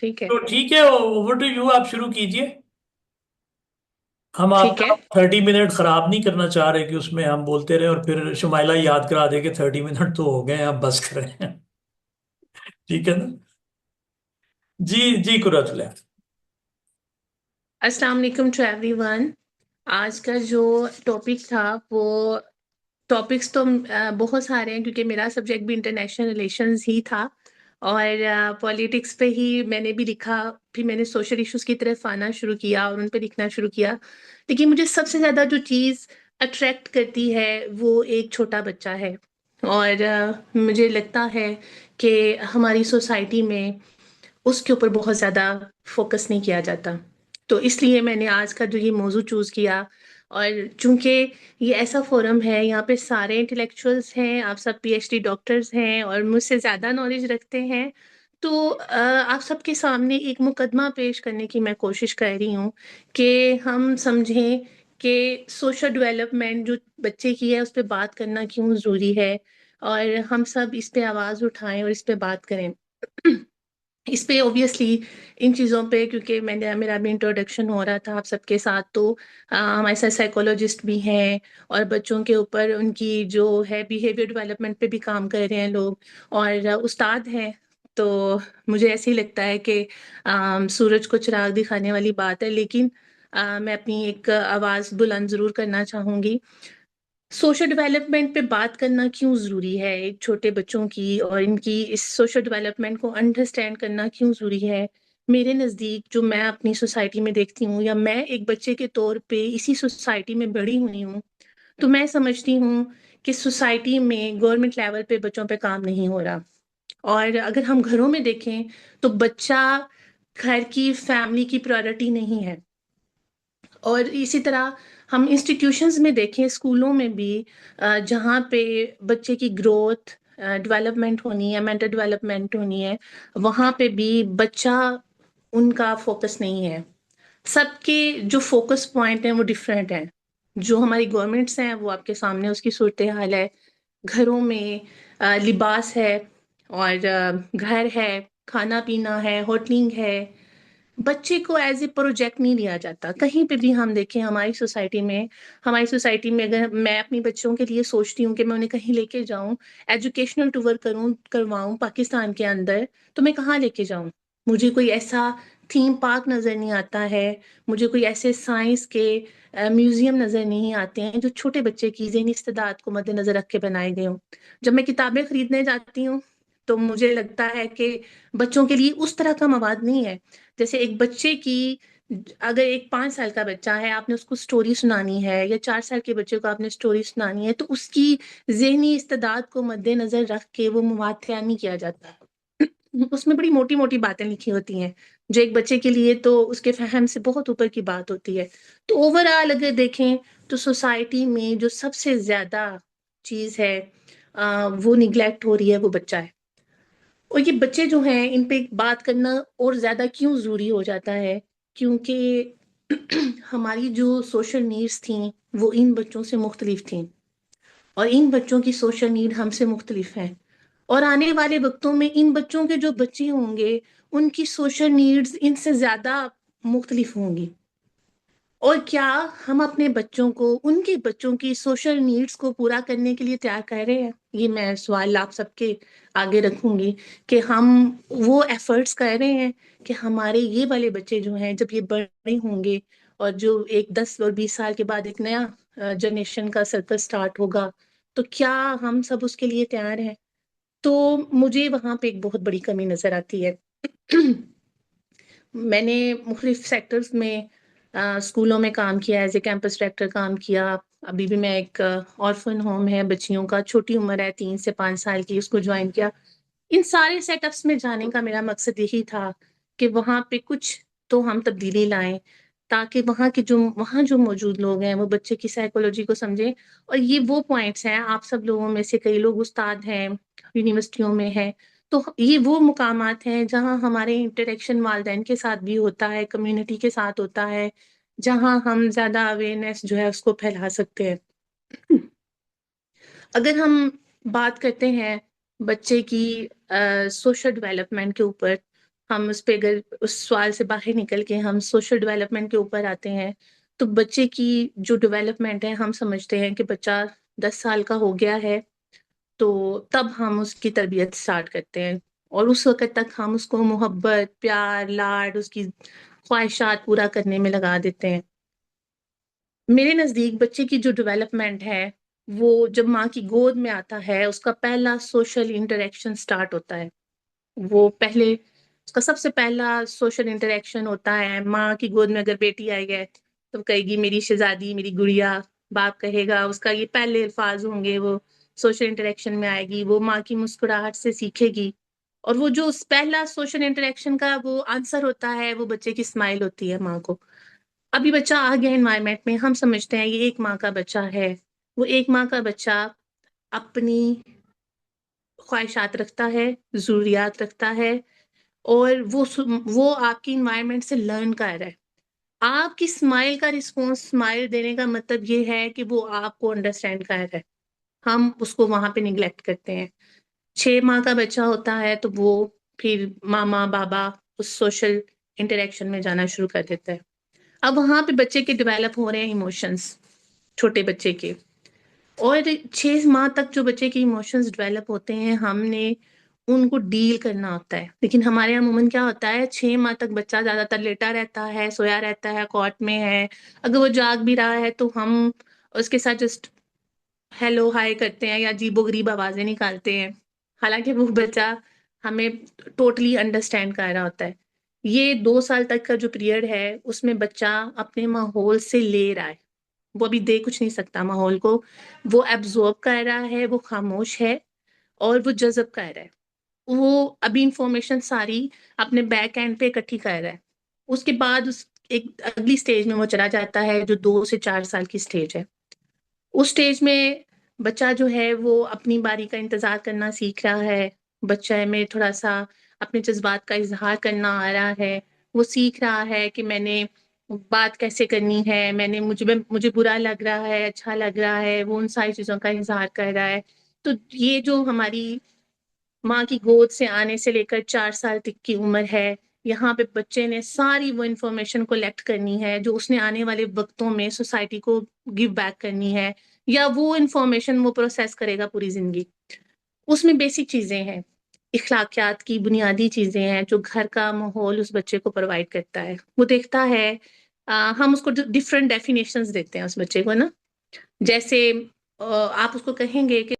ٹھیک ہے تو ٹھیک ہے، اوور ٹو یو، آپ شروع کیجئے۔ ہم آپ ٹھیک ہے کا 30 منٹ خراب نہیں کرنا چاہ رہے کہ اس میں ہم بولتے رہے اور پھر شمائلہ یاد کرا دے کہ 30 منٹ تو ہو گئے ہیں، آپ بس کریں۔ ٹھیک ہے نا؟ جی جی، قرۃ اللہ۔ السلام علیکم ٹو ایوری ون۔ آج کا جو ٹاپک تھا وہ ٹاپکس تو بہت سارے ہیں، کیونکہ میرا سبجیکٹ بھی انٹرنیشنل ریلیشنز ہی تھا اور پولیٹکس پہ ہی میں نے بھی لکھا، پھر میں نے سوشل ایشوز کی طرف آنا شروع کیا اور ان پہ لکھنا شروع کیا۔ لیکن مجھے سب سے زیادہ جو چیز اٹریکٹ کرتی ہے وہ ایک چھوٹا بچہ ہے، اور مجھے لگتا ہے کہ ہماری سوسائٹی میں اس کے اوپر بہت زیادہ فوکس نہیں کیا جاتا۔ تو اس لیے میں نے آج کا جو یہ موضوع چوز کیا، اور چونکہ یہ ایسا فورم ہے، یہاں پہ سارے انٹلیکچوئلس ہیں، آپ سب پی ایچ ڈی ڈاکٹرز ہیں اور مجھ سے زیادہ نالج رکھتے ہیں، تو آپ سب کے سامنے ایک مقدمہ پیش کرنے کی میں کوشش کر رہی ہوں کہ ہم سمجھیں کہ سوشل ڈیولپمنٹ جو بچے کی ہے اس پہ بات کرنا کیوں ضروری ہے، اور ہم سب اس پہ آواز اٹھائیں اور اس پہ بات کریں۔ اس پہ اوبیسلی ان چیزوں پہ، کیونکہ میرا بھی انٹروڈکشن ہو رہا تھا آپ سب کے ساتھ، تو ہمارے ساتھ سائیکولوجسٹ بھی ہیں اور بچوں کے اوپر ان کی جو ہے بیہیویئر ڈیولپمنٹ پہ بھی کام کر رہے ہیں لوگ، اور استاد ہیں۔ تو مجھے ایسے ہی لگتا ہے کہ سورج کو چراغ دکھانے والی بات ہے، لیکن میں اپنی ایک آواز بلند ضرور کرنا چاہوں گی۔ سوشل ڈیولپمنٹ پہ بات کرنا کیوں ضروری ہے ایک چھوٹے بچوں کی، اور ان کی اس سوشل ڈیولپمنٹ کو انڈرسٹینڈ کرنا کیوں ضروری ہے؟ میرے نزدیک جو میں اپنی سوسائٹی میں دیکھتی ہوں، یا میں ایک بچے کے طور پہ اسی سوسائٹی میں بڑی ہوئی ہوں، تو میں سمجھتی ہوں کہ سوسائٹی میں گورنمنٹ لیول پہ بچوں پہ کام نہیں ہو رہا، اور اگر ہم گھروں میں دیکھیں تو بچہ گھر کی فیملی کی پرائورٹی نہیں ہے۔ اور اسی طرح ہم انسٹیٹیوشنز میں دیکھیں، اسکولوں میں بھی جہاں پہ بچے کی گروتھ ڈیولپمنٹ ہونی ہے، مینٹل ڈیولپمنٹ ہونی ہے، وہاں پہ بھی بچہ ان کا فوکس نہیں ہے۔ سب کے جو فوکس پوائنٹ ہیں وہ ڈفرینٹ ہیں۔ جو ہماری گورنمنٹس ہیں وہ آپ کے سامنے اس کی صورتحال ہے، گھروں میں لباس ہے، اور گھر ہے، کھانا پینا ہے، ہوٹلنگ ہے، بچے کو ایز اے پروجیکٹ نہیں لیا جاتا۔ کہیں پہ بھی ہم دیکھیں ہماری سوسائٹی میں اگر میں اپنی بچوں کے لیے سوچتی ہوں کہ میں انہیں کہیں لے کے جاؤں، ایجوکیشنل ٹور کرواؤں پاکستان کے اندر، تو میں کہاں لے کے جاؤں؟ مجھے کوئی ایسا تھیم پارک نظر نہیں آتا ہے، مجھے کوئی ایسے سائنس کے میوزیم نظر نہیں آتے ہیں جو چھوٹے بچے کی ذہنی استعداد کو مد نظر رکھ کے بنائے گئے ہوں۔ جب میں کتابیں خریدنے جاتی ہوں تو مجھے لگتا ہے کہ بچوں کے لیے اس طرح کا مواد نہیں ہے۔ جیسے ایک بچے کی، اگر ایک 5 سال کا بچہ ہے، آپ نے اس کو سٹوری سنانی ہے، یا 4 سال کے بچے کو آپ نے سٹوری سنانی ہے، تو اس کی ذہنی استعداد کو مد نظر رکھ کے وہ مواد تیار نہیں کیا جاتا۔ اس میں بڑی موٹی موٹی باتیں لکھی ہوتی ہیں جو ایک بچے کے لیے تو اس کے فہم سے بہت اوپر کی بات ہوتی ہے۔ تو اوور آل اگر دیکھیں تو سوسائٹی میں جو سب سے زیادہ چیز ہے وہ نگلیکٹ ہو رہی ہے، وہ بچہ ہے۔ اور یہ بچے جو ہیں ان پہ بات کرنا اور زیادہ کیوں ضروری ہو جاتا ہے؟ کیونکہ ہماری جو سوشل نیڈس تھیں وہ ان بچوں سے مختلف تھیں، اور ان بچوں کی سوشل نیڈ ہم سے مختلف ہیں، اور آنے والے وقتوں میں ان بچوں کے جو بچے ہوں گے ان کی سوشل نیڈز ان سے زیادہ مختلف ہوں گی۔ اور کیا ہم اپنے بچوں کو ان کے بچوں کی سوشل نیڈز کو پورا کرنے کے لیے تیار کر رہے ہیں؟ یہ میں سوال آپ سب کے آگے رکھوں گی کہ ہم وہ ایفرٹس کر رہے ہیں کہ ہمارے یہ والے بچے جو ہیں جب یہ بڑے ہوں گے، اور جو ایک 10 اور 20 سال کے بعد ایک نیا جنریشن کا سرکل سٹارٹ ہوگا، تو کیا ہم سب اس کے لیے تیار ہیں؟ تو مجھے وہاں پہ ایک بہت بڑی کمی نظر آتی ہے۔ میں نے مختلف سیکٹرز میں اسکولوں میں کام کیا، ایز اے کیمپس ڈائریکٹر کام کیا۔ ابھی بھی میں ایک آرفن ہوم ہے بچیوں کا، چھوٹی عمر ہے 3 سے 5 سال کی، اس کو جوائن کیا۔ ان سارے سیٹ اپس میں جانے کا میرا مقصد یہی تھا کہ وہاں پہ کچھ تو ہم تبدیلی لائیں، تاکہ وہاں جو موجود لوگ ہیں وہ بچے کی سائیکولوجی کو سمجھیں۔ اور یہ وہ پوائنٹس ہیں، آپ سب لوگوں میں سے کئی لوگ استاد ہیں، یونیورسٹیوں میں ہیں، تو یہ وہ مقامات ہیں جہاں ہمارے انٹریکشن والدین کے ساتھ بھی ہوتا ہے، کمیونٹی کے ساتھ ہوتا ہے، جہاں ہم زیادہ اویئرنیس جو ہے اس کو پھیلا سکتے ہیں۔ اگر ہم بات کرتے ہیں بچے کی سوشل ڈیولپمنٹ کے اوپر، ہم اس پہ اگر اس سوال سے باہر نکل کے ہم سوشل ڈیولپمنٹ کے اوپر آتے ہیں تو بچے کی جو ڈیولپمنٹ ہے ہم سمجھتے ہیں کہ بچہ 10 سال کا ہو گیا ہے تو تب ہم اس کی تربیت سٹارٹ کرتے ہیں اور اس وقت تک ہم اس کو محبت پیار لاڈ اس کی خواہشات پورا کرنے میں لگا دیتے ہیں. میرے نزدیک بچے کی جو ڈیولپمنٹ ہے وہ جب ماں کی گود میں آتا ہے اس کا پہلا سوشل انٹریکشن سٹارٹ ہوتا ہے. وہ پہلے اس کا سب سے پہلا سوشل انٹریکشن ہوتا ہے ماں کی گود میں. اگر بیٹی آئی ہے تو کہے گی میری شہزادی میری گڑیا. باپ کہے گا اس کا یہ پہلے الفاظ ہوں گے وہ سوشل انٹریکشن میں آئے گی. وہ ماں کی مسکراہٹ سے سیکھے گی اور وہ جو پہلا سوشل انٹریکشن کا وہ آنسر ہوتا ہے وہ بچے کی اسمائل ہوتی ہے ماں کو. ابھی بچہ آ گیا انوائرمنٹ میں ہم سمجھتے ہیں یہ ایک ماں کا بچہ ہے. وہ ایک ماں کا بچہ اپنی خواہشات رکھتا ہے ضروریات رکھتا ہے اور وہ آپ کی انوائرمنٹ سے لرن کر رہا ہے. آپ کی اسمائل کا رسپانس اسمائل دینے کا مطلب یہ ہے کہ وہ آپ کو انڈرسٹینڈ کر رہا ہے. ہم اس کو وہاں پہ نگلیکٹ کرتے ہیں. 6 ماہ کا بچہ ہوتا ہے تو وہ پھر ماما بابا اس سوشل انٹریکشن میں جانا شروع کر دیتا ہے. اب وہاں پہ بچے کے ڈیولپ ہو رہے ہیں ایموشنس چھوٹے بچے کے اور 6 ماہ تک جو بچے کے ایموشنز ڈیولپ ہوتے ہیں ہم نے ان کو ڈیل کرنا ہوتا ہے. لیکن ہمارے یہاں عموماً کیا ہوتا ہے 6 ماہ تک بچہ زیادہ تر لیٹا رہتا ہے سویا رہتا ہے کاٹ میں ہے. اگر وہ جاگ بھی رہا ہے تو ہم اس کے ساتھ جسٹ ہیلو ہائی کرتے ہیں یا عجیب و غریب آوازیں نکالتے ہیں حالانکہ وہ بچہ ہمیں ٹوٹلی انڈرسٹینڈ کر رہا ہوتا ہے. یہ 2 سال تک کا جو پیریڈ ہے اس میں بچہ اپنے ماحول سے لے رہا ہے. وہ ابھی دے کچھ نہیں سکتا ماحول کو. وہ ایبزورب کر رہا ہے وہ خاموش ہے اور وہ جذب کر رہا ہے. وہ ابھی انفارمیشن ساری اپنے بیک اینڈ پہ اکٹھی کر رہا ہے. اس کے بعد ایک اگلی سٹیج میں وہ چلا جاتا ہے جو 2 سے 4 سال کی سٹیج ہے. اس سٹیج میں بچہ جو ہے وہ اپنی باری کا انتظار کرنا سیکھ رہا ہے. بچہ میں تھوڑا سا اپنے جذبات کا اظہار کرنا آ رہا ہے. وہ سیکھ رہا ہے کہ میں نے بات کیسے کرنی ہے. مجھے برا لگ رہا ہے اچھا لگ رہا ہے وہ ان ساری چیزوں کا اظہار کر رہا ہے. تو یہ جو ہماری ماں کی گود سے آنے سے لے کر 4 سال تک کی عمر ہے یہاں پہ بچے نے ساری وہ انفارمیشن کلیکٹ کرنی ہے جو اس نے آنے والے وقتوں میں سوسائٹی کو گیو بیک کرنی ہے یا وہ انفارمیشن وہ پروسیس کرے گا پوری زندگی. اس میں بیسک چیزیں ہیں اخلاقیات کی بنیادی چیزیں ہیں جو گھر کا ماحول اس بچے کو پرووائڈ کرتا ہے. وہ دیکھتا ہے ہم اس کو ڈفرینٹ ڈیفینیشنز دیتے ہیں اس بچے کو نا. جیسے آپ اس کو کہیں گے کہ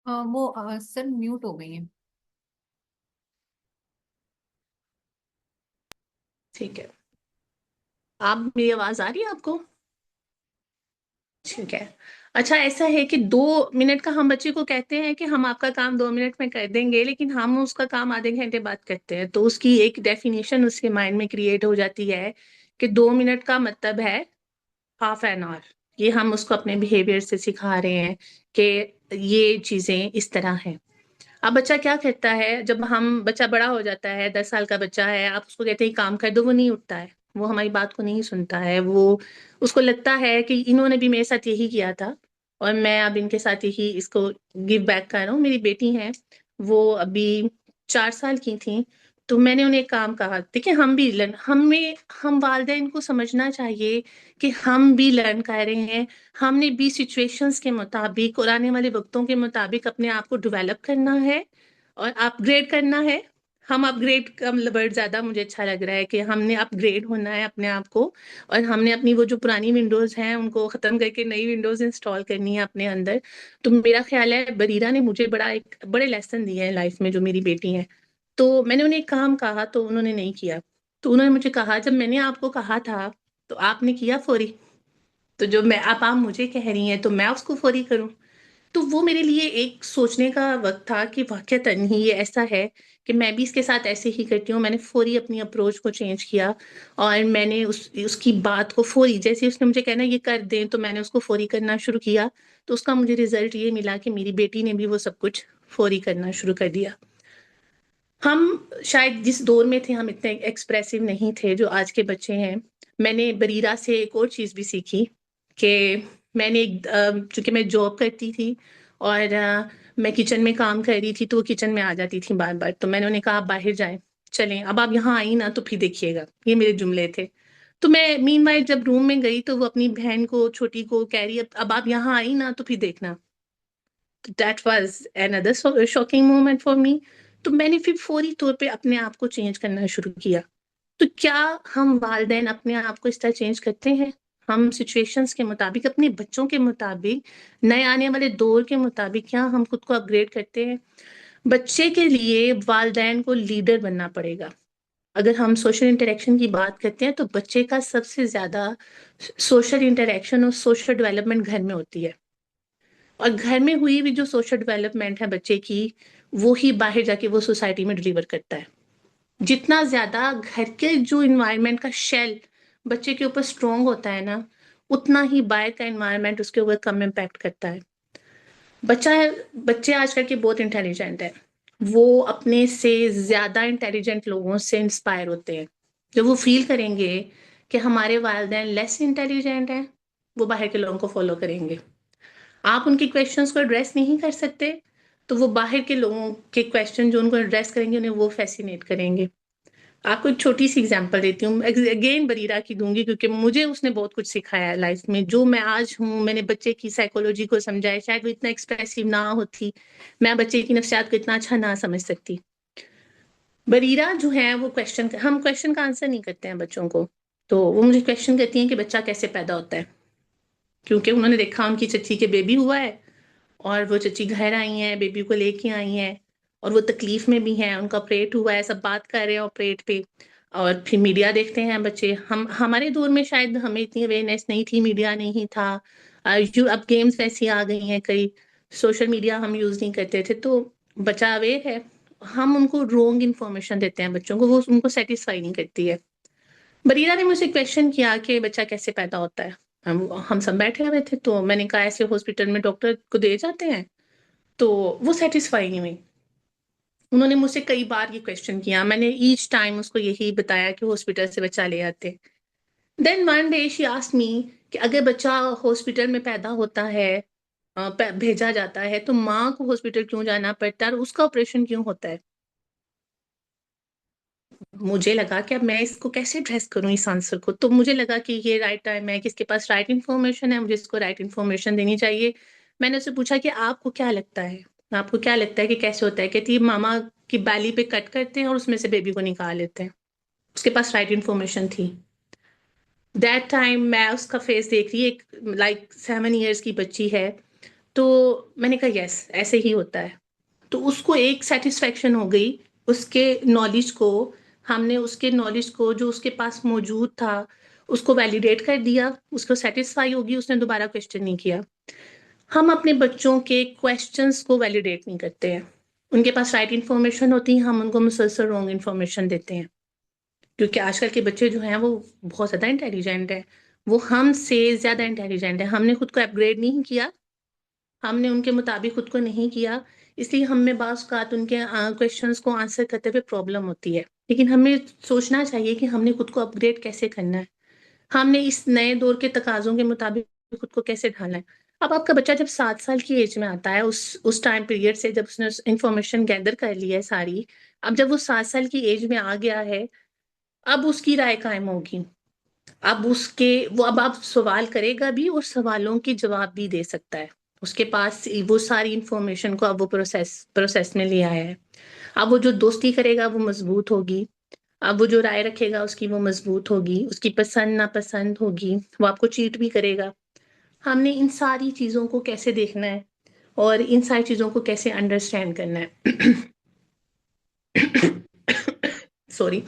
وہ سر میوٹ ہو گئی ہیں. ٹھیک ہے آپ میری آواز آ رہی ہے آپ کو؟ ٹھیک ہے. اچھا ایسا ہے کہ 2 منٹ کا ہم بچے کو کہتے ہیں کہ ہم آپ کا کام 2 منٹ میں کر دیں گے لیکن ہم اس کا کام آدھے گھنٹے بعد کرتے ہیں. تو اس کی ایک ڈیفینیشن اس کے مائنڈ میں کریٹ ہو جاتی ہے کہ 2 منٹ کا مطلب ہے ہاف این آور. یہ ہم اس کو اپنے بیہیویئر سے سکھا رہے ہیں کہ یہ چیزیں اس طرح ہیں. اب بچہ کیا کرتا ہے جب بچہ بڑا ہو جاتا ہے 10 سال کا بچہ ہے آپ اس کو کہتے ہیں کام کر دو وہ نہیں اٹھتا ہے. وہ ہماری بات کو نہیں سنتا ہے. وہ اس کو لگتا ہے کہ انہوں نے بھی میرے ساتھ یہی کیا تھا اور میں اب ان کے ساتھ یہی اس کو گیو بیک کر رہا ہوں. میری بیٹی ہیں وہ ابھی 4 سال کی تھیں تو میں نے انہیں ایک کام کہا. دیکھیں ہم والدین کو سمجھنا چاہیے کہ ہم بھی لرن کر رہے ہیں. ہم نے بھی سچویشنز کے مطابق اور آنے والے وقتوں کے مطابق اپنے آپ کو ڈیولپ کرنا ہے اور اپ گریڈ کرنا ہے. ہم اپ گریڈ کا ورڈ زیادہ مجھے اچھا لگ رہا ہے کہ ہم نے اپ گریڈ ہونا ہے اپنے آپ کو اور ہم نے اپنی وہ جو پرانی ونڈوز ہیں ان کو ختم کر کے نئی ونڈوز انسٹال کرنی ہے اپنے اندر. تو میرا خیال ہے بریرہ نے مجھے بڑے لیسن دیے ہیں لائف میں جو میری بیٹی ہیں. تو میں نے انہیں ایک کام کہا تو انہوں نے نہیں کیا. تو انہوں نے مجھے کہا جب میں نے آپ کو کہا تھا تو آپ نے کیا فوری. تو جو آپ مجھے کہہ رہی ہیں تو میں اس کو فوری کروں. تو وہ میرے لیے ایک سوچنے کا وقت تھا کہ واقعتاً ہی یہ ایسا ہے کہ میں بھی اس کے ساتھ ایسے ہی کرتی ہوں. میں نے فوری اپنی اپروچ کو چینج کیا اور میں نے اس کی بات کو فوری جیسے اس نے مجھے کہنا یہ کر دیں تو میں نے اس کو فوری کرنا شروع کیا. تو اس کا مجھے رزلٹ یہ ملا کہ میری بیٹی نے بھی وہ سب کچھ فوری کرنا شروع کر دیا. ہم شاید جس دور میں تھے ہم اتنے ایکسپریسو نہیں تھے جو آج کے بچے ہیں. میں نے بریرہ سے ایک اور چیز بھی سیکھی کہ میں نے چونکہ میں جاب کرتی تھی اور میں کچن میں کام کر رہی تھی تو وہ کچن میں آ جاتی تھی بار بار، تو میں نے انہیں کہا آپ باہر جائیں، چلیں اب آپ یہاں آئی نا تو پھر دیکھیے گا، یہ میرے جملے تھے. تو میں مین وائل جب روم میں گئی تو وہ اپنی بہن کو چھوٹی کو کہہ رہی اب آپ یہاں آئی نا تو پھر دیکھنا. That was another shocking moment for me. تو میں نے پھر فوری طور پہ اپنے آپ کو چینج کرنا شروع کیا. تو کیا ہم والدین اپنے آپ کو اس طرح چینج کرتے ہیں؟ ہم سچویشنز کے مطابق، اپنے بچوں کے مطابق، نئے آنے والے دور کے مطابق کیا ہم خود کو اپ گریڈ کرتے ہیں؟ بچے کے لیے والدین کو لیڈر بننا پڑے گا. اگر ہم سوشل انٹریکشن کی بات کرتے ہیں تو بچے کا سب سے زیادہ سوشل انٹریکشن اور سوشل ڈیولپمنٹ گھر میں ہوتی ہے. اور گھر میں ہوئی بھی جو سوشل ڈیولپمنٹ ہے بچے کی، وہی باہر جا کے وہ سوسائٹی میں ڈلیور کرتا ہے. جتنا زیادہ گھر کے جو انوائرمنٹ کا شیل بچے کے اوپر اسٹرانگ ہوتا ہے نا، اتنا ہی باہر کا انوائرمنٹ اس کے اوپر کم امپیکٹ کرتا ہے. بچے آج کل کے بہت انٹیلیجنٹ ہیں، وہ اپنے سے زیادہ انٹیلیجنٹ لوگوں سے انسپائر ہوتے ہیں. جب وہ فیل کریں گے کہ ہمارے والدین لیس انٹیلیجنٹ ہیں، وہ باہر کے لوگوں کو فالو کریں گے. آپ ان کی کویشچنس کو ایڈریس نہیں کر سکتے تو وہ باہر کے لوگوں کے کویشچن جو ان کو ایڈریس کریں گے انہیں وہ فیسینیٹ کریں گے. آپ کو ایک چھوٹی سی اگزامپل دیتی ہوں، اگین بریرہ کی دوں گی کیونکہ مجھے اس نے بہت کچھ سکھایا ہے لائف میں. جو میں آج ہوں، میں نے بچے کی سائیکولوجی کو سمجھا ہے، شاید وہ اتنا ایکسپریسو نہ ہوتی، میں بچے کی نفسیات کو اتنا اچھا نہ سمجھ سکتی. بریرہ جو ہے وہ ہم کویشچن کا آنسر نہیں کرتے ہیں بچوں کو، تو وہ مجھے کویشچن کرتی ہیں کہ بچہ کیسے پیدا ہوتا ہے، کیونکہ انہوں نے دیکھا ان کی چچی کے بیبی ہوا ہے اور وہ چچی گھر آئی ہیں، بیبی کو لے کے آئی ہیں اور وہ تکلیف میں بھی ہیں، ان کا آپریٹ ہوا ہے، سب بات کر رہے ہیں آپریٹ پہ. اور پھر میڈیا دیکھتے ہیں بچے. ہمارے دور میں شاید ہمیں اتنی اویئرنیس نہیں تھی، میڈیا نہیں تھا. اب گیمز ایسی آ گئی ہیں، کئی سوشل میڈیا ہم یوز نہیں کرتے تھے، تو بچہ اویئر ہے. ہم ان کو رونگ انفارمیشن دیتے ہیں بچوں کو، وہ ان کو سیٹسفائی نہیں کرتی ہے. بریرہ نے مجھ سے کویشچن کیا کہ بچہ کیسے پیدا ہوتا ہے. ہم سب بیٹھے ہوئے تھے تو میں نے کہا ایسے ہاسپٹل میں ڈاکٹر کو دے جاتے ہیں، تو وہ سیٹسفائی نہیں ہوئی. انہوں نے مجھ سے کئی بار یہ کویشچن کیا، میں نے ایچ ٹائم اس کو یہی بتایا کہ ہاسپٹل سے بچہ لے آتے. دین ون ڈے شی آسکڈ می کہ اگر بچہ ہاسپٹل میں پیدا ہوتا ہے، بھیجا جاتا ہے، تو ماں کو ہاسپٹل کیوں جانا پڑتا ہے اور اس کا آپریشن کیوں ہوتا ہے. مجھے لگا کہ اب میں اس کو کیسے ایڈریس کروں اس آنسر کو، تو مجھے لگا کہ یہ رائٹ ٹائم ہے، کس کے پاس رائٹ انفارمیشن ہے، مجھے اس کو رائٹ انفارمیشن دینی چاہیے. میں نے اسے پوچھا کہ آپ کو کیا لگتا ہے، آپ کو کیا لگتا ہے کہ کیسے ہوتا ہے. کہتی ہے ماما کی بیلی پہ کٹ کرتے ہیں اور اس میں سے بیبی کو نکال لیتے ہیں. اس کے پاس رائٹ انفارمیشن تھی. دیٹ ٹائم میں اس کا فیس دیکھ رہی، ایک لائک 7 ایئرس کی بچی ہے. تو میں نے کہا یس ایسے ہی ہوتا ہے. تو اس کو ایک سیٹسفیکشن ہو گئی اس کے نالج کو. ہم نے اس کے نالج کو جو اس کے پاس موجود تھا اس کو ویلیڈیٹ کر دیا، اس کو سیٹسفائی ہوگی، اس نے دوبارہ کویشچن نہیں کیا. ہم اپنے بچوں کے کویشچنس کو ویلیڈیٹ نہیں کرتے ہیں. ان کے پاس رائٹ انفارمیشن ہوتی ہے، ہم ان کو مسلسل رانگ انفارمیشن دیتے ہیں. کیونکہ آج کل کے بچے جو ہیں وہ بہت زیادہ انٹیلیجنٹ ہیں، وہ ہم سے زیادہ انٹیلیجنٹ ہیں. ہم نے خود کو اپ گریڈ نہیں کیا، ہم نے ان کے مطابق خود کو نہیں کیا، اس لیے ہم میں بعض اوقات ان کے کویشچنس کو آنسر کرتے ہوئے پرابلم ہوتی ہے. لیکن ہمیں سوچنا چاہیے کہ ہم نے خود کو اپ گریڈ کیسے کرنا ہے، ہم نے اس نئے دور کے تقاضوں کے مطابق خود کو کیسے ڈھالنا ہے. اب آپ کا بچہ جب 7 سال کی ایج میں آتا ہے، اس ٹائم پیریڈ سے جب اس نے انفارمیشن گیدر کر لی ہے ساری، اب جب وہ 7 سال کی ایج میں آ گیا ہے، اب اس کی رائے قائم ہوگی. اب اب آپ سوال کرے گا بھی اور سوالوں کے جواب بھی دے سکتا ہے. اس کے پاس وہ ساری انفارمیشن کو اب وہ پروسیس میں لے آیا ہے. اب وہ جو دوستی کرے گا وہ مضبوط ہوگی، اب وہ جو رائے رکھے گا اس کی وہ مضبوط ہوگی، اس کی پسند ناپسند ہوگی، وہ آپ کو چیٹ بھی کرے گا. ہم نے ان ساری چیزوں کو کیسے دیکھنا ہے اور ان ساری چیزوں کو کیسے انڈرسٹینڈ کرنا ہے. سوری.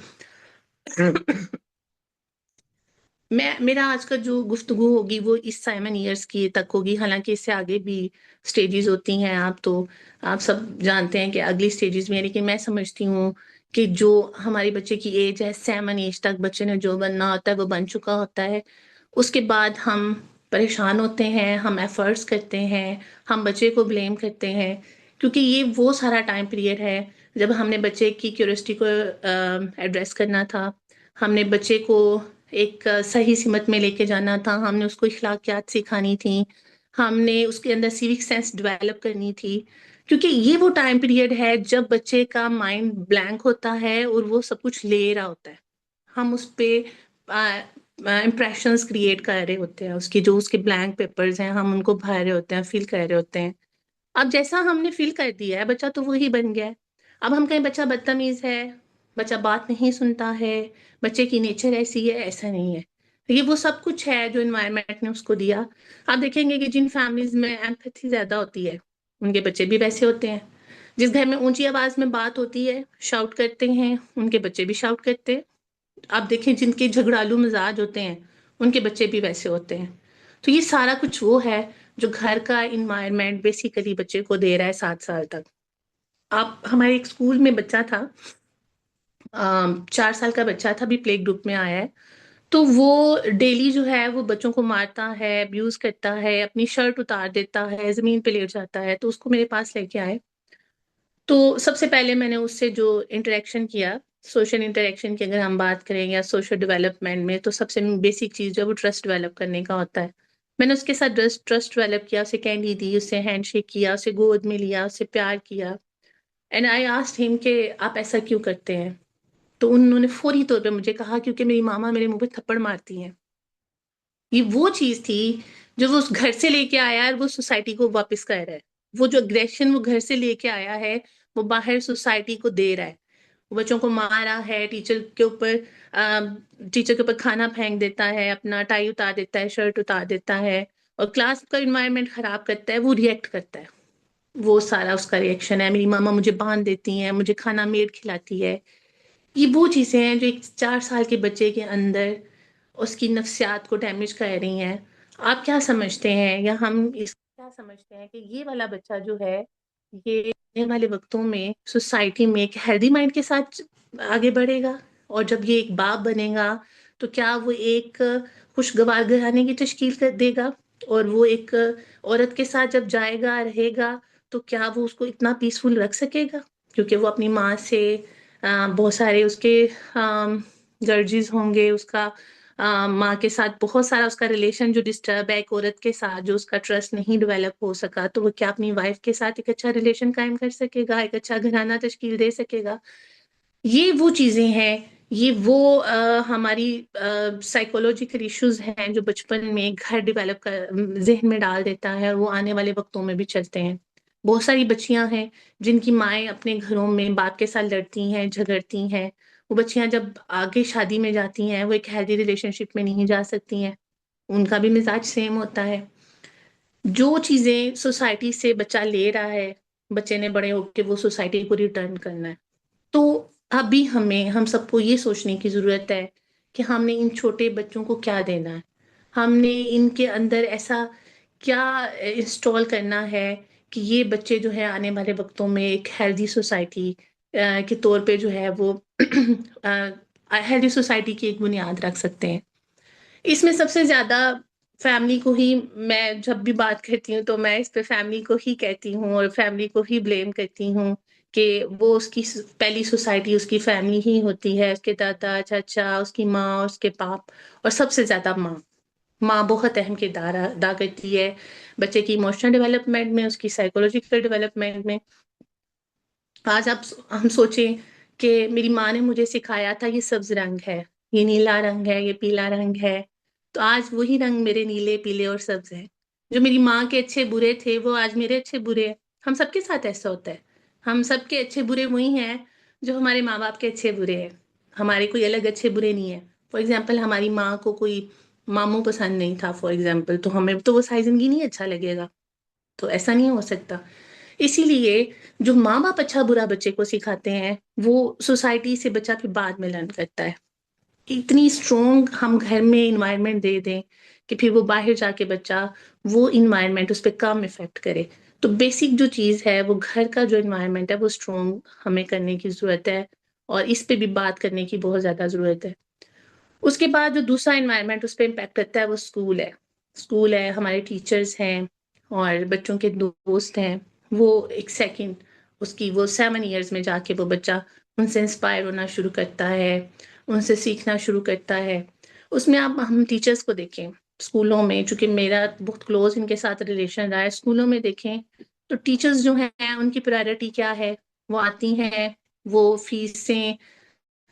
میرا آج کا جو گفتگو ہوگی وہ اس 7 ایئرس کی تک ہوگی، حالانکہ اس سے آگے بھی سٹیجز ہوتی ہیں. آپ سب جانتے ہیں کہ اگلی سٹیجز میں، لیکن میں سمجھتی ہوں کہ جو ہماری بچے کی ایج ہے 7 ایج تک بچے نے جو بننا ہوتا ہے وہ بن چکا ہوتا ہے. اس کے بعد ہم پریشان ہوتے ہیں، ہم ایفرٹس کرتے ہیں، ہم بچے کو بلیم کرتے ہیں، کیونکہ یہ وہ سارا ٹائم پیریڈ ہے جب ہم نے بچے کی کیوریوسٹی کو ایڈریس کرنا تھا. ہم نے بچے کو ایک صحیح سمت میں لے کے جانا تھا، ہم نے اس کو اخلاقیات سکھانی تھی، ہم نے اس کے اندر سیوک سینس ڈیولپ کرنی تھی، کیونکہ یہ وہ ٹائم پیریڈ ہے جب بچے کا مائنڈ بلینک ہوتا ہے اور وہ سب کچھ لے رہا ہوتا ہے. ہم اس پہ امپریشنس کریٹ کر رہے ہوتے ہیں، اس کی جو اس کے بلینک پیپرز ہیں ہم ان کو بھر رہے ہوتے ہیں، فیل کر رہے ہوتے ہیں. اب جیسا ہم نے فیل کر دیا ہے بچہ تو وہی بن گیا ہے. اب ہم کہیں بچہ بدتمیز ہے، بچہ بات نہیں سنتا ہے، بچے کی نیچر ایسی ہے، ایسا نہیں ہے. یہ وہ سب کچھ ہے جو انوائرمنٹ نے اس کو دیا. آپ دیکھیں گے کہ جن فیملیز میں ایمپتھی زیادہ ہوتی ہے ان کے بچے بھی ویسے ہوتے ہیں. جس گھر میں اونچی آواز میں بات ہوتی ہے، شاؤٹ کرتے ہیں، ان کے بچے بھی شاؤٹ کرتے ہیں. آپ دیکھیں جن کے جھگڑالو مزاج ہوتے ہیں ان کے بچے بھی ویسے ہوتے ہیں. تو یہ سارا کچھ وہ ہے جو گھر کا انوائرمنٹ بیسیکلی بچے کو دے رہا ہے 7 سال تک. آپ ہمارے ایک اسکول میں بچہ تھا، 4 سال کا بچہ تھا، ابھی پلے گروپ میں آیا ہے. تو وہ ڈیلی جو ہے وہ بچوں کو مارتا ہے، ابیوز کرتا ہے، اپنی شرٹ اتار دیتا ہے، زمین پہ لیٹ جاتا ہے. تو اس کو میرے پاس لے کے آئے. تو سب سے پہلے میں نے اس سے جو انٹریکشن کیا، سوشل انٹریکشن کی اگر ہم بات کریں یا سوشل ڈیولپمنٹ میں، تو سب سے بیسک چیز جو ہے وہ ٹرسٹ ڈیولپ کرنے کا ہوتا ہے. میں نے اس کے ساتھ ٹرسٹ ڈیولپ کیا، اسے کینڈی دی، اس سے ہینڈ شیک کیا، اسے گود میں لیا، اسے پیار کیا. اینڈ آئی آسکڈ ہم کہ آپ ایسا کیوں کرتے ہیں؟ تو انہوں نے فوری طور پہ مجھے کہا کیونکہ میری ماما میرے منہ پہ تھپڑ مارتی ہیں. یہ وہ چیز تھی جو وہ اس گھر سے لے کے آیا ہے اور وہ سوسائٹی کو واپس کر رہا ہے. وہ جو اگریشن وہ گھر سے لے کے آیا ہے وہ باہر سوسائٹی کو دے رہا ہے. وہ بچوں کو مار رہا ہے، ٹیچر کے اوپر کھانا پھینک دیتا ہے، اپنا ٹائی اتار دیتا ہے، شرٹ اتار دیتا ہے، اور کلاس کا انوائرمنٹ خراب کرتا ہے. وہ ریئیکٹ کرتا ہے، وہ سارا اس کا ریئیکشن ہے. میری ماما مجھے باندھ دیتی ہیں، مجھے کھانا میڈ کھلاتی ہے. یہ وہ چیزیں ہیں جو ایک 4 سال کے بچے کے اندر اس کی نفسیات کو ڈیمیج کر رہی ہیں. آپ کیا سمجھتے ہیں یا ہم اس کیا سمجھتے ہیں کہ یہ والا بچہ جو ہے یہ آنے والے وقتوں میں سوسائٹی میں ایک ہیلدی مائنڈ کے ساتھ آگے بڑھے گا؟ اور جب یہ ایک باپ بنے گا تو کیا وہ ایک خوشگوار گھرانے کی تشکیل کر دے گا؟ اور وہ ایک عورت کے ساتھ جب جائے گا رہے گا تو کیا وہ اس کو اتنا پیسفل رکھ سکے گا؟ کیونکہ وہ اپنی ماں سے بہت سارے اس کے گرجز ہوں گے، اس کا ماں کے ساتھ بہت سارا اس کا ریلیشن جو ڈسٹرب ہے، ایک عورت کے ساتھ جو اس کا ٹرسٹ نہیں ڈیولپ ہو سکا، تو وہ کیا اپنی وائف کے ساتھ ایک اچھا ریلیشن قائم کر سکے گا، ایک اچھا گھرانہ تشکیل دے سکے گا؟ یہ وہ چیزیں ہیں، یہ وہ ہماری سائیکولوجیکل ایشوز ہیں جو بچپن میں گھر ڈیولپ کر ذہن میں ڈال دیتا ہے اور وہ آنے والے وقتوں میں بھی چلتے ہیں. بہت ساری بچیاں ہیں جن کی مائیں اپنے گھروں میں باپ کے ساتھ لڑتی ہیں، جھگڑتی ہیں. وہ بچیاں جب آگے شادی میں جاتی ہیں وہ ایک ہیلدی ریلیشن شپ میں نہیں جا سکتی ہیں، ان کا بھی مزاج سیم ہوتا ہے. جو چیزیں سوسائٹی سے بچہ لے رہا ہے بچے نے بڑے ہو کے وہ سوسائٹی کو ریٹرن کرنا ہے. تو ابھی ہم سب کو یہ سوچنے کی ضرورت ہے کہ ہم نے ان چھوٹے بچوں کو کیا دینا ہے، ہم نے ان کے اندر ایسا کیا انسٹال کرنا ہے کہ یہ بچے جو ہے آنے والے وقتوں میں ایک ہیلدی سوسائٹی کے طور پہ جو ہے وہ ہیلدی سوسائٹی کی ایک بنیاد رکھ سکتے ہیں. اس میں سب سے زیادہ فیملی کو ہی، میں جب بھی بات کرتی ہوں تو میں اس پہ فیملی کو ہی کہتی ہوں اور فیملی کو ہی بلیم کرتی ہوں کہ وہ اس کی پہلی سوسائٹی اس کی فیملی ہی ہوتی ہے، اس کے دادا چاچا، اس کی ماں، اس کے باپ، اور سب سے زیادہ ماں بہت اہم کردار ادا کرتی ہے بچے کی ایموشنل ڈیولپمنٹ میں، اس کی سائیکولوجیکل ڈیولپمنٹ میں. آج ہم سوچیں کہ میری ماں نے مجھے سکھایا تھا یہ سبز رنگ ہے، یہ نیلا رنگ ہے، یہ پیلا رنگ ہے، تو آج وہی رنگ میرے نیلے، پیلے اور سبز ہیں. جو میری ماں کے اچھے برے تھے وہ آج میرے اچھے برے ہیں. ہم سب کے ساتھ ایسا ہوتا ہے، ہم سب کے اچھے برے وہی ہیں جو ہمارے ماں باپ کے اچھے برے ہیں. ہمارے کوئی الگ اچھے برے نہیں ہیں. فار ایگزامپل ہماری ماں کو کوئی ماموں پسند نہیں تھا فار ایگزامپل، تو ہمیں تو وہ ساری زندگی نہیں اچھا لگے گا. تو ایسا نہیں ہو سکتا. اسی لیے جو ماں باپ اچھا برا بچے کو سکھاتے ہیں وہ سوسائٹی سے بچہ پھر بعد میں لرن کرتا ہے. اتنی اسٹرانگ ہم گھر میں انوائرمنٹ دے دیں کہ پھر وہ باہر جا کے بچہ وہ انوائرمنٹ اس پہ کم افیکٹ کرے. تو بیسک جو چیز ہے وہ گھر کا جو انوائرمنٹ ہے وہ اسٹرانگ ہمیں کرنے کی ضرورت ہے، اور اس پہ بھی بات کرنے کی بہت زیادہ ضرورت ہے. اس کے بعد جو دوسرا انوائرمنٹ اس پہ امپیکٹ کرتا ہے وہ اسکول ہے، ہمارے ٹیچرز ہیں اور بچوں کے دوست ہیں. وہ ایک سیکنڈ اس کی وہ 7 ایئرز میں جا کے وہ بچہ ان سے انسپائر ہونا شروع کرتا ہے، ان سے سیکھنا شروع کرتا ہے. اس میں آپ ہم ٹیچرس کو دیکھیں اسکولوں میں، چونکہ میرا بہت کلوز ان کے ساتھ ریلیشن رہا ہے، اسکولوں میں دیکھیں تو ٹیچرس جو ہیں ان کی پرائرٹی کیا ہے؟ وہ آتی ہیں، وہ فیسیں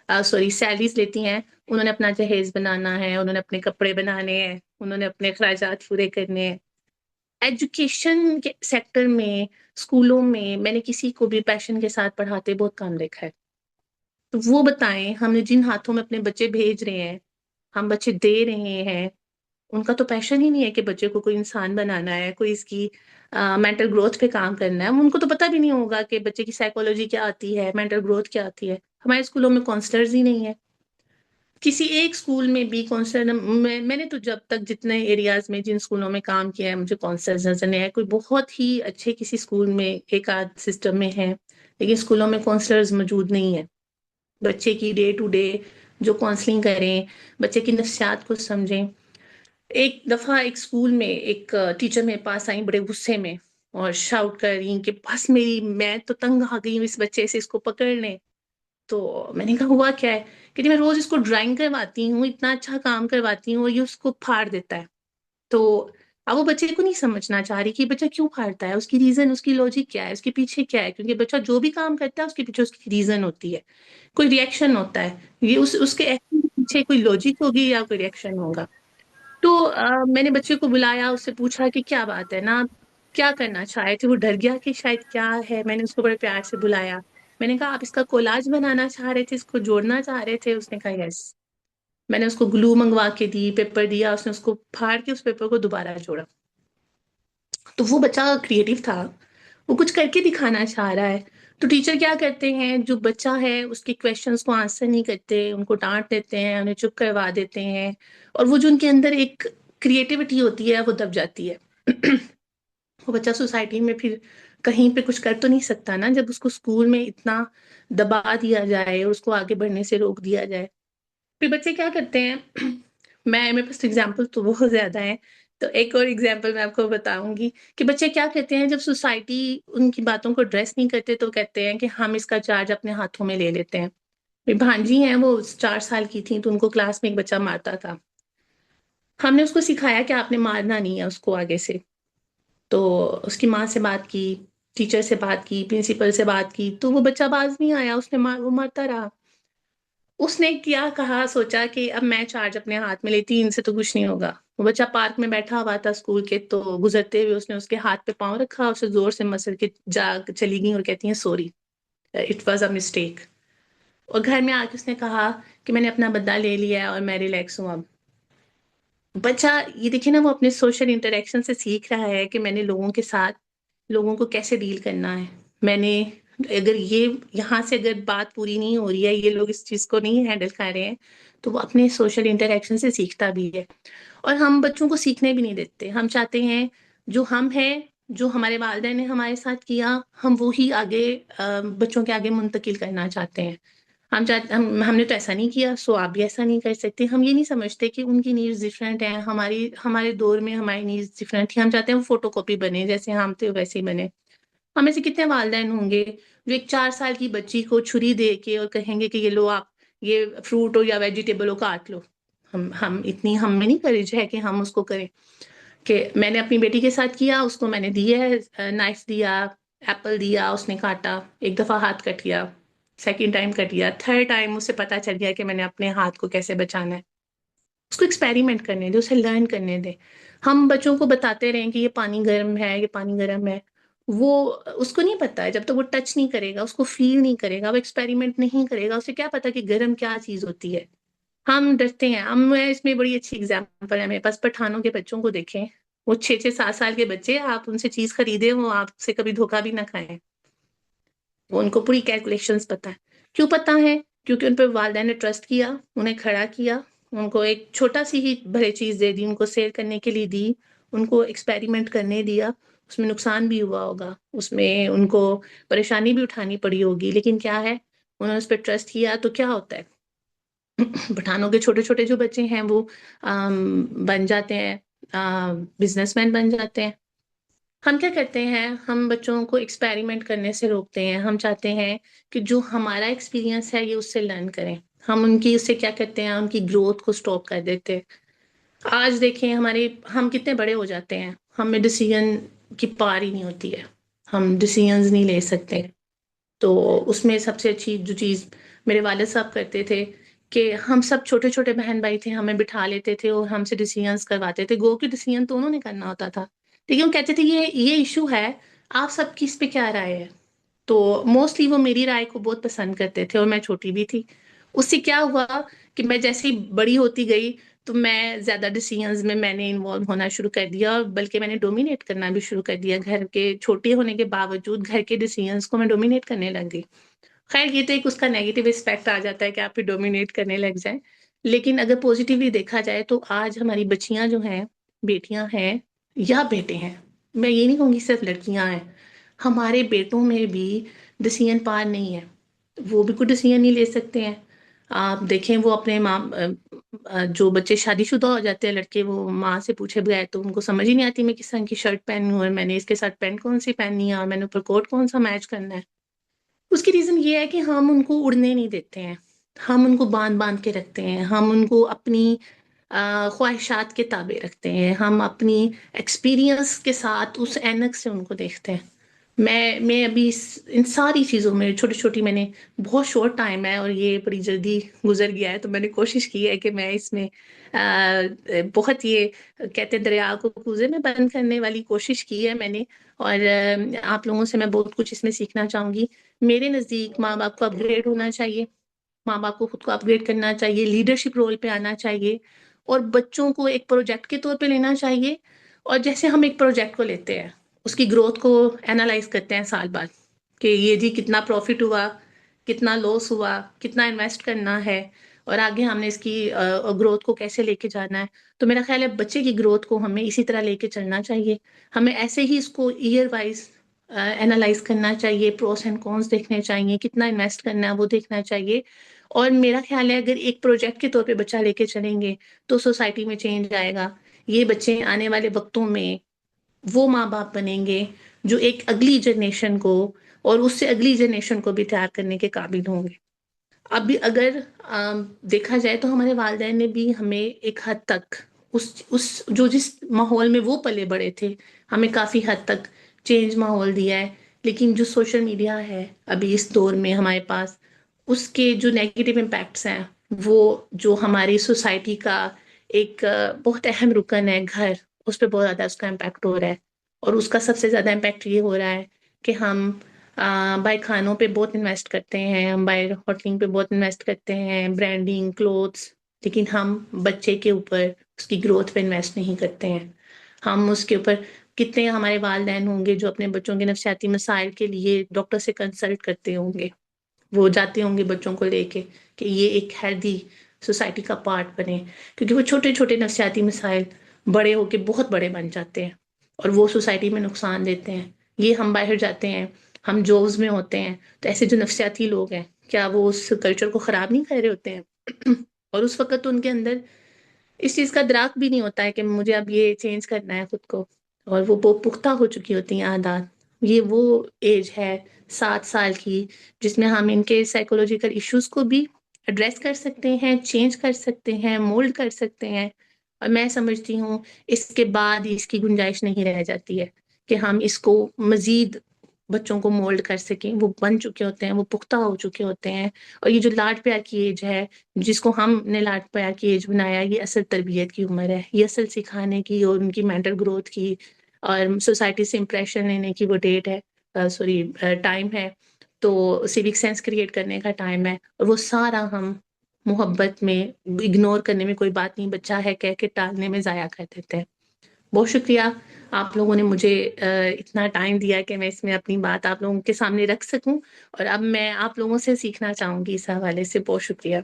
سیلریز لیتی ہیں، انہوں نے اپنا جہیز بنانا ہے، انہوں نے اپنے کپڑے بنانے ہیں، انہوں نے اپنے اخراجات پورے کرنے ہیں۔ ایجوکیشن کے سیکٹر میں، اسکولوں میں نے کسی کو بھی پیشن کے ساتھ پڑھاتے بہت کم دیکھا ہے۔ تو وہ بتائیں، ہم نے جن ہاتھوں میں اپنے بچے بھیج رہے ہیں، ہم بچے دے رہے ہیں، ان کا تو پیشن ہی نہیں ہے کہ بچے کو کوئی انسان بنانا ہے، کوئی اس کی مینٹل گروتھ پہ کام کرنا ہے۔ ان کو تو پتہ بھی نہیں ہوگا کہ بچے کی سائیکولوجی کیا آتی ہے، مینٹل گروتھ کیا آتی ہے۔ ہمارے اسکولوں میں کاؤنسلرز ہی نہیں ہے، کسی ایک اسکول میں بھی کاؤنسلر۔ میں نے تو جب تک جتنے ایریاز میں جن اسکولوں میں کام کیا ہے مجھے کاؤنسلرز نظر نہیں آئے۔ کوئی بہت ہی اچھے کسی اسکول میں ایک آدھ سسٹم میں ہے، لیکن اسکولوں میں کاؤنسلرز موجود نہیں ہیں۔ بچے کی ڈے ٹو ڈے جو کاؤنسلنگ کریں، بچے کی نفسیات کو سمجھیں۔ ایک دفعہ ایک اسکول میں ایک ٹیچر میرے پاس آئی بڑے غصے میں اور شاؤٹ کر رہی کہ بس میں تو تنگ آ گئی ہوں اس بچے سے، اس کو پکڑ لیں۔ تو میں نے کہا ہوا کیا ہے؟ کہ میں روز اس کو ڈرائنگ کرواتی ہوں، اتنا اچھا کام کرواتی ہوں اور یہ اس کو پھاڑ دیتا ہے۔ تو اب وہ بچے کو نہیں سمجھنا چاہ رہی کہ بچہ کیوں پھاڑتا ہے، اس کی ریزن، اس کی لوجک کیا ہے، اس کے پیچھے کیا ہے، کیونکہ بچہ جو بھی کام کرتا ہے اس کے پیچھے اس کی ریزن ہوتی ہے، کوئی ریئیکشن ہوتا ہے، یہ اس کے ایکشن کے پیچھے کوئی لوجک ہوگی یا کوئی ریئیکشن ہوگا۔ تو میں نے بچے کو بلایا، اس سے پوچھا کہ کیا بات ہے نا، کیا کرنا چاہے تھے؟ وہ ڈر گیا کہ شاید کیا ہے۔ میں نے اس کو بڑے پیار سے بلایا، میں نے کہا آپ اس کا کولاج بنانا چاہ رہے تھے، اس کو جوڑنا چاہ رہے تھے؟ اس نے کہا یس۔ میں نے اس کو گلو منگوا کے دی، پیپر دیا، اس نے اس کو پھاڑ کے اس پیپر کو دوبارہ جوڑا۔ تو وہ بچہ کریٹو تھا، وہ کچھ کر کے دکھانا چاہ رہا ہے۔ تو ٹیچر کیا کرتے ہیں، جو بچہ ہے اس کے کویشچنس کو آنسر نہیں کرتے، ان کو ڈانٹ دیتے ہیں، انہیں چپ کروا دیتے ہیں، اور وہ جو ان کے اندر ایک کریٹیوٹی ہوتی ہے وہ دب جاتی ہے۔ وہ بچہ سوسائٹی میں پھر کہیں پہ کچھ کر تو نہیں سکتا نا، جب اس کو اسکول میں اتنا دبا دیا جائے اور اس کو آگے بڑھنے سے روک دیا جائے۔ پھر بچے کیا کرتے ہیں، میرے پاس اگزامپل تو بہت زیادہ ہیں، تو ایک اور اگزامپل میں آپ کو بتاؤں گی کہ بچے کیا کہتے ہیں جب سوسائٹی ان کی باتوں کو ایڈریس نہیں کرتے تو کہتے ہیں کہ ہم اس کا چارج اپنے ہاتھوں میں لے لیتے ہیں۔ میری بھانجی ہیں، وہ 4 سال کی تھیں، تو ان کو کلاس میں ایک بچہ مارتا تھا۔ ہم نے اس کو سکھایا کہ آپ نے مارنا نہیں ہے اس کو آگے سے۔ تو اس کی ماں سے بات کی، ٹیچر سے بات کی، پرنسپل سے بات کی، تو وہ بچہ باز نہیں آیا، اس نے وہ مارتا رہا۔ اس نے کیا کہا، سوچا کہ اب میں چارج اپنے ہاتھ میں لیتی، ان سے تو کچھ نہیں ہوگا۔ وہ بچہ پارک میں بیٹھا ہوا تھا اسکول کے، تو گزرتے ہوئے اس نے اس کے ہاتھ پہ پاؤں رکھا، اسے زور سے مسل کے جا چلی گئی اور کہتی ہیں sorry, it was a mistake. اور گھر میں آ کے اس نے کہا کہ میں نے اپنا بدلہ لے لیا ہے اور میں ریلیکس ہوں اب۔ بچہ یہ دیکھیں نا، وہ اپنے سوشل انٹریکشن سے سیکھ رہا ہے کہ میں نے لوگوں کے ساتھ، لوگوں کو کیسے ڈیل کرنا ہے۔ میں نے اگر یہاں سے اگر بات پوری نہیں ہو رہی ہے، یہ لوگ اس چیز کو نہیں ہینڈل کر رہے ہیں، تو وہ اپنے سوشل انٹریکشن سے سیکھتا بھی ہے۔ اور ہم بچوں کو سیکھنے بھی نہیں دیتے، ہم چاہتے ہیں جو ہم ہیں، جو ہمارے والدین نے ہمارے ساتھ کیا، ہم وہی آگے بچوں کے آگے منتقل کرنا چاہتے ہیں۔ ہم نے تو ایسا نہیں کیا، سو آپ بھی ایسا نہیں کر سکتے۔ ہم یہ نہیں سمجھتے کہ ان کی نیڈز ڈفرینٹ ہیں، ہمارے دور میں ہماری نیڈز ڈفرینٹ تھی۔ ہم چاہتے ہیں وہ فوٹو کاپی بنے، جیسے ہم تھے ویسے ہی بنے۔ ہمیں سے کتنے والدین ہوں گے جو ایک 4 سال کی بچی کو چھری دے کے اور کہیں گے کہ یہ لو، آپ یہ فروٹ ہو یا ویجیٹیبل ہو کاٹ لو۔ ہم میں نہیں کریج ہے کہ ہم اس کو کریں۔ کہ میں نے اپنی بیٹی کے ساتھ کیا، اس کو میں نے دیا ہے، نائف دیا، ایپل دیا، اس نے کاٹا، ایک دفعہ ہاتھ کٹ گیا، سیکنڈ ٹائم کٹ گیا، تھرڈ ٹائم اسے پتا چل گیا کہ میں نے اپنے ہاتھ کو کیسے بچانا ہے۔ اس کو ایکسپیریمنٹ کرنے دیں، اسے لرن کرنے دیں۔ ہم بچوں کو بتاتے رہیں کہ یہ پانی گرم ہے، یہ پانی گرم ہے، وہ اس کو نہیں پتا ہے، جب تک وہ ٹچ نہیں کرے گا، اس کو فیل نہیں کرے گا، وہ ایکسپیریمنٹ نہیں کرے گا، اسے کیا پتا کہ گرم کیا چیز ہوتی ہے۔ ہم ڈرتے ہیں۔ اس میں بڑی اچھی اگزامپل ہے میرے پاس، پٹھانوں کے بچوں کو دیکھیں، وہ 6-7 سال کے بچے، آپ ان سے چیز خریدیں وہ آپ سے کبھی دھوکہ بھی نہ کھائیں۔ وہ ان کو پوری کیلکولیشنز پتہ ہے۔ کیوں پتہ ہے؟ کیونکہ ان پہ والدین نے ٹرسٹ کیا، انہیں کھڑا کیا، ان کو ایک چھوٹا سی ہی بھلے چیز دے دی، ان کو سیل کرنے کے لیے دی، ان کو ایکسپیریمنٹ کرنے دیا۔ اس میں نقصان بھی ہوا ہوگا، اس میں ان کو پریشانی بھی اٹھانی پڑی ہوگی، لیکن کیا ہے، انہوں نے اس پہ ٹرسٹ کیا۔ تو کیا ہوتا ہے، پٹھانوں کے چھوٹے چھوٹے جو بچے ہیں وہ بن جاتے ہیں، بزنس مین بن جاتے ہیں۔ ہم کیا کرتے ہیں، ہم بچوں کو ایکسپیریمنٹ کرنے سے روکتے ہیں۔ ہم چاہتے ہیں کہ جو ہمارا ایکسپیرینس ہے یہ اس سے لرن کریں۔ ہم ان کی اس سے کیا کرتے ہیں، ان کی گروتھ کو سٹاپ کر دیتے ہیں۔ آج دیکھیں ہم کتنے بڑے ہو جاتے ہیں، ہمیں ڈیسیژن کی پار ہی نہیں ہوتی ہے، ہم ڈیسیژنز نہیں لے سکتے۔ تو اس میں سب سے اچھی جو چیز میرے والد صاحب کرتے تھے کہ ہم سب چھوٹے چھوٹے بہن بھائی تھے، ہمیں بٹھا لیتے تھے اور ہم سے ڈیسیژنز کرواتے تھے، گو کی ڈیسیژن تو انہوں نے کرنا ہوتا تھا، لیکن وہ کہتے تھے یہ ایشو ہے، آپ سب کی اس پہ کیا رائے ہے؟ تو موسٹلی وہ میری رائے کو بہت پسند کرتے تھے، اور میں چھوٹی بھی تھی۔ اس سے کیا ہوا کہ میں جیسے ہی بڑی ہوتی گئی تو میں زیادہ ڈیسیژنز میں نے انوالو ہونا شروع کر دیا، اور بلکہ میں نے ڈومینیٹ کرنا بھی شروع کر دیا، گھر کے چھوٹے ہونے کے باوجود گھر کے ڈیسیژنز کو میں ڈومینیٹ کرنے لگ گئی۔ خیر یہ تو ایک اس کا نیگیٹو اسپیکٹ آ جاتا ہے کہ آپ بھی ڈومینیٹ کرنے لگ جائیں، لیکن اگر پوزیٹیولی دیکھا جائے تو آج ہماری بچیاں جو ہیں، بیٹیاں ہیں یا بیٹے ہیں، میں یہ نہیں کہوں گی صرف لڑکیاں ہیں، ہمارے بیٹوں میں بھی ڈیسیژن پار نہیں ہے، وہ بھی کوئی ڈیسیژن نہیں لے سکتے ہیں۔ آپ دیکھیں وہ اپنے ماں جو بچے شادی شدہ ہو جاتے ہیں لڑکے، وہ ماں سے پوچھے بغیر تو ان کو سمجھ ہی نہیں آتی میں کس رنگ کی شرٹ پہنوں، اور میں نے اس کے ساتھ پینٹ کون سی پہننی ہے، اور میں نے اوپر کوٹ کون سا میچ کرنا ہے۔ اس کی ریزن یہ ہے کہ ہم ان کو اڑنے نہیں دیتے ہیں، ہم ان کو باندھ باندھ کے رکھتے ہیں، ہم ان کو اپنی خواہشات کے تابع رکھتے ہیں، ہم اپنی ایکسپیرینس کے ساتھ اس اینک سے ان کو دیکھتے ہیں۔ میں ابھی ان ساری چیزوں میں چھوٹی چھوٹی، میں نے بہت شارٹ ٹائم ہے اور یہ بڑی جلدی گزر گیا ہے، تو میں نے کوشش کی ہے کہ میں اس میں بہت یہ کہتے ہیں دریا کو کوزے میں بند کرنے والی کوشش کی ہے میں نے، اور آپ لوگوں سے میں بہت کچھ اس میں سیکھنا چاہوں گی۔ میرے نزدیک ماں باپ کو اپ گریڈ ہونا چاہیے، ماں باپ کو خود کو اپ گریڈ کرنا چاہیے، لیڈرشپ رول پہ آنا چاہیے، اور بچوں کو ایک پروجیکٹ کے طور پہ لینا چاہیے۔ اور جیسے ہم ایک پروجیکٹ کو لیتے ہیں، اس کی گروتھ کو اینالائز کرتے ہیں سال بعد کہ یہ جی کتنا پروفٹ ہوا، کتنا لاس ہوا، کتنا انویسٹ کرنا ہے، اور آگے ہم نے اس کی گروتھ کو کیسے لے کے جانا ہے۔ تو میرا خیال ہے بچے کی گروتھ کو ہمیں اسی طرح لے کے چلنا چاہیے، ہمیں ایسے ہی اس کو ایئر وائز اینالائز کرنا چاہیے، پروس اینڈ کونس دیکھنے چاہیے، کتنا انویسٹ کرنا ہے وہ دیکھنا چاہیے۔ اور میرا خیال ہے اگر ایک پروجیکٹ کے طور پہ بچہ لے کے چلیں گے تو سوسائٹی میں چینج آئے گا، یہ بچے آنے والے وقتوں میں وہ ماں باپ بنیں گے جو ایک اگلی جنریشن کو اور اس سے اگلی جنریشن کو بھی تیار کرنے کے قابل ہوں گے۔ اب بھی اگر دیکھا جائے تو ہمارے والدین نے بھی ہمیں ایک حد تک جس ماحول میں وہ پلے بڑے تھے، ہمیں کافی حد تک چینج ماحول دیا ہے، لیکن جو سوشل میڈیا ہے ابھی اس دور میں ہمارے پاس، اس کے جو نیگیٹو امپیکٹس ہیں، وہ جو ہماری سوسائٹی کا ایک بہت اہم رکن ہے گھر، اس پہ بہت زیادہ اس کا امپیکٹ ہو رہا ہے۔ اور اس کا سب سے زیادہ امپیکٹ یہ ہو رہا ہے کہ ہم بائی کھانوں پہ بہت انویسٹ کرتے ہیں، ہم بائی ہوٹلنگ پہ بہت انویسٹ کرتے ہیں، برانڈنگ، کلوتھس، لیکن ہم بچے کے اوپر اس کی گروتھ پہ انویسٹ نہیں کرتے ہیں۔ ہم اس کے اوپر کتنے ہمارے والدین ہوں گے جو اپنے بچوں کے نفسیاتی مسائل کے لیے ڈاکٹر سے کنسلٹ کرتے ہوں گے، وہ جاتے ہوں گے بچوں کو لے کے کہ یہ ایک ہیلدی سوسائٹی کا پارٹ بنے، کیونکہ وہ چھوٹے چھوٹے نفسیاتی مسائل بڑے ہو کے بہت بڑے بن جاتے ہیں اور وہ سوسائٹی میں نقصان دیتے ہیں۔ یہ ہم باہر جاتے ہیں، ہم جابز میں ہوتے ہیں، تو ایسے جو نفسیاتی لوگ ہیں کیا وہ اس کلچر کو خراب نہیں کر رہے ہوتے ہیں؟ اور اس وقت تو ان کے اندر اس چیز کا ادراک بھی نہیں ہوتا ہے کہ مجھے اب یہ چینج کرنا ہے خود کو، اور وہ پختہ ہو چکی ہوتی ہیں عادات۔ یہ وہ ایج ہے 7 سال کی جس میں ہم ان کے سائیکولوجیکل ایشوز کو بھی ایڈریس کر سکتے ہیں، چینج کر سکتے ہیں، مولڈ کر سکتے ہیں، اور میں سمجھتی ہوں اس کے بعد ہی اس کی گنجائش نہیں رہ جاتی ہے کہ ہم اس کو مزید بچوں کو مولڈ کر سکیں۔ وہ بن چکے ہوتے ہیں، وہ پختہ ہو چکے ہوتے ہیں، اور یہ جو لاڈ پیار کی ایج ہے جس کو ہم نے لاڈ پیار کی ایج بنایا، یہ اصل تربیت کی عمر ہے، یہ اصل سکھانے کی اور ان کی مینٹل گروتھ کی اور سوسائٹی سے امپریشن لینے کی وہ ڈیٹ ہے، ٹائم ہے، تو سیوک سینس کریٹ کرنے کا ٹائم ہے، اور وہ سارا ہم محبت میں اگنور کرنے میں، کوئی بات نہیں بچہ ہے کہہ کے ٹالنے میں ضائع کر دیتے ہیں۔ بہت شکریہ آپ لوگوں نے مجھے اتنا ٹائم دیا کہ میں اس میں اپنی بات آپ لوگوں کے سامنے رکھ سکوں، اور اب میں آپ لوگوں سے سیکھنا چاہوں گی اس حوالے سے۔ بہت شکریہ۔